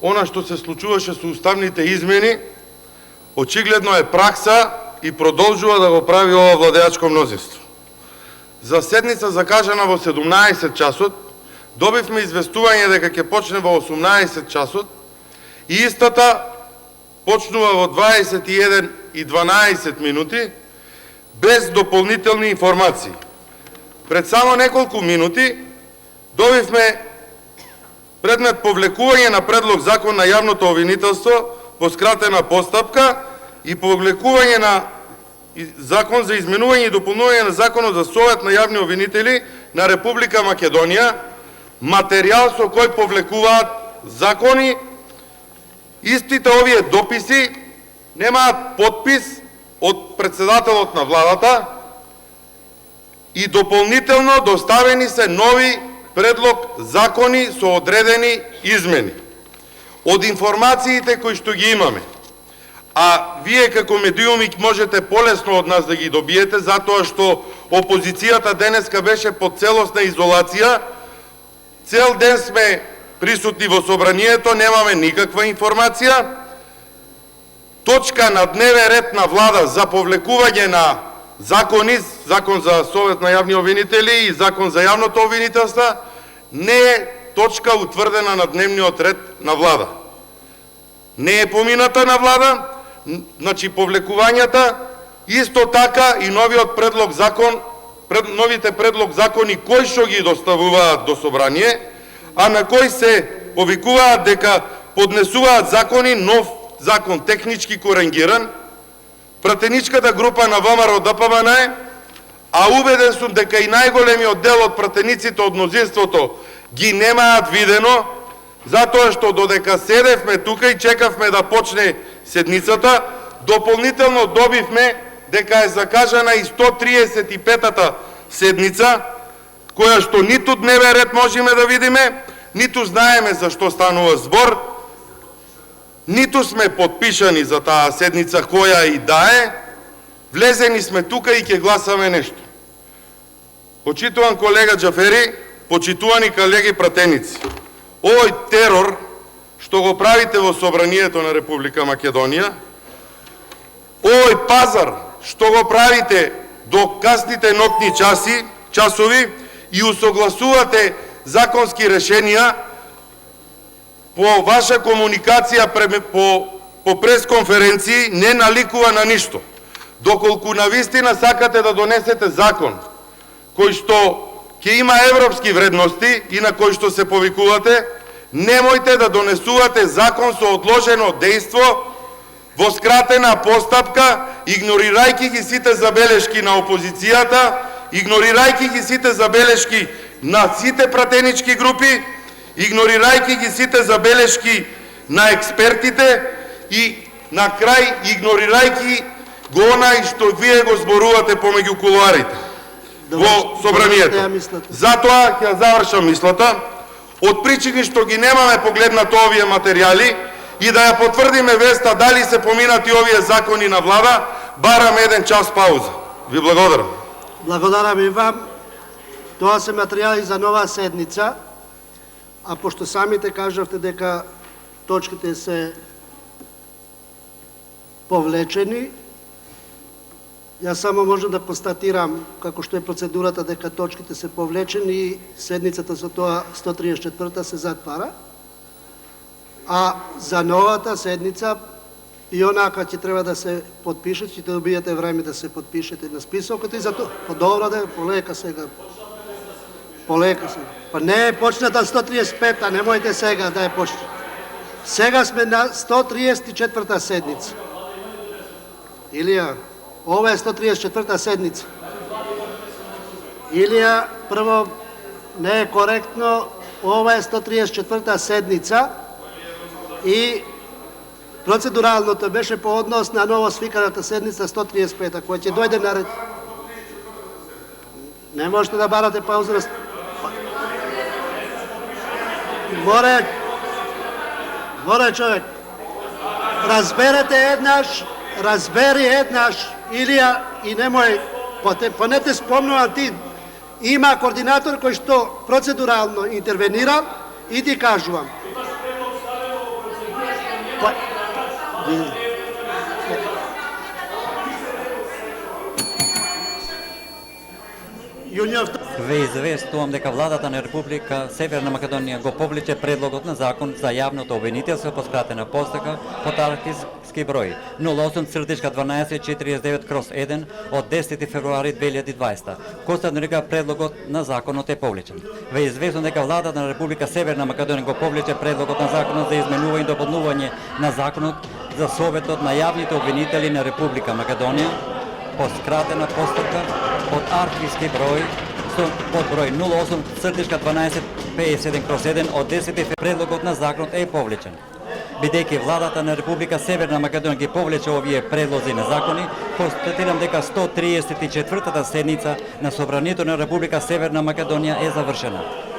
она што се случуваше со уставните измени, очигледно е пракса и продолжува да го прави ова владеачко мнозинство. За седница закажана во 17 часот, добивме известување дека ќе почне во 18 часот и истата почнува во 21:12 минути без дополнителни информации. Пред само неколку минути добивме предмет повлекување на предлог закон на јавното обвинителство по скратена постапка и повлекување на закон за изменување и дополнување на законот за Совет на јавни обвинители на Република Македонија, материјал со кој повлекуваат закони. Истите овие дописи немаат подпис од председателот на владата и дополнително доставени се нови предлог закони со одредени измени. Од информациите кои што ги имаме, а вие како медиуми можете полесно од нас да ги добиете, затоа што опозицијата денеска беше под целосна изолација, цел ден сме присутни во собранието, немаме никаква информација. Точка на дневен ред на влада за повлекување на закони, закон за Совет на јавни обвинители и закон за јавното обвинителство, не е точка утврдена на дневниот ред на влада. Не е помината на влада, значи повлекувањата, исто така и новиот предлог закон, новите предлог закони кои што ги доставуваат до собрание, а на кои се повикуваат дека поднесуваат закони, нов закон технички коригиран, пратеничката група на ВМРО ДПМН е, а убеден сум дека и најголемиот дел од пратениците од мнозинството ги немаат видено, затоа што додека седевме тука и чекавме да почне седницата, дополнително добивме дека е закажана и 135-та седница, која што ниту дневен ред можеме да видиме, ниту знаеме за што станува збор, ниту сме подпишани за таа седница која и да е, влезени сме тука и ќе гласаме нешто. Почитуван колега Џафери, почитувани колеги пратеници, овој терор што го правите во собранието на Република Македонија, овој пазар што го правите до касните ноќни часови и усогласувате законски решенија по ваша комуникација по пресконференции, не наликува на ништо. Доколку навистина сакате да донесете закон кој што ќе има европски вредности и на кој што се повикувате, немојте да донесувате закон со одложено дејство во скратена постапка, игнорирајќи ги сите забелешки на опозицијата, игнорирајќи ги сите забелешки на сите пратенички групи, игнорирајќи ги сите забелешки на експертите и на крај игнорирајќи го онај што вие го зборувате помеѓу кулуарите во собранието. Затоа ќе завршам мислата. Од причини што ги немаме погледнато овие материјали и да ја потврдиме веста дали се поминати овие закони на влада, барам 1 час пауза. Ви благодарам. Благодарам и вам. Тоа се материјали за нова седница, а пошто самите кажавте дека точките се повлечени, јас само можам да констатирам како што е процедурата дека точките се повлечени и седницата со тоа 134-та се затвара, а за новата седница и онака ќе треба да се подпишат, ќе добиете време да се подпишете на списокот и за тоа. Добро да полека сега. Полека сега. Па не е почната 135-та, немојте сега да ја почне. Сега сме на 134-та седница. Илија, ова е 134-та седница. Илија, прво, не е коректно, ова е 134-та седница и процедуралното беше по однос на ново свиканата седница 135-та, која ќе дојде на ред. Не можете да барате пауза. Море човек. Разбери еднаш, Илија, и немој, понете спомнувам ти, има координатор кој што процедурално интервенира и ти кажувам. Јуниор, Ве известувам дека владата на Република Северна Македонија го повлече предлогот на закон за јавното обвинителство по скратена постапка под архивски број 08-1249/1 од 10 февруари 2020. Констатирам дека предлогот на законот е повлечен. Ве известувам дека владата на Република Северна Македонија го повлече предлогот на законот за изменување и дополнување на законот за Советот на јавните обвинители на Република Македонија по скратена постапка под архивски број под број 08-1257/1 од 10 предлогот на законот е повлечен. Бидејќи владата на Република Северна Македонија ги повлече овие предлози на закони, констатирам дека 134-та седница на Собранието на Република Северна Македонија е завршена.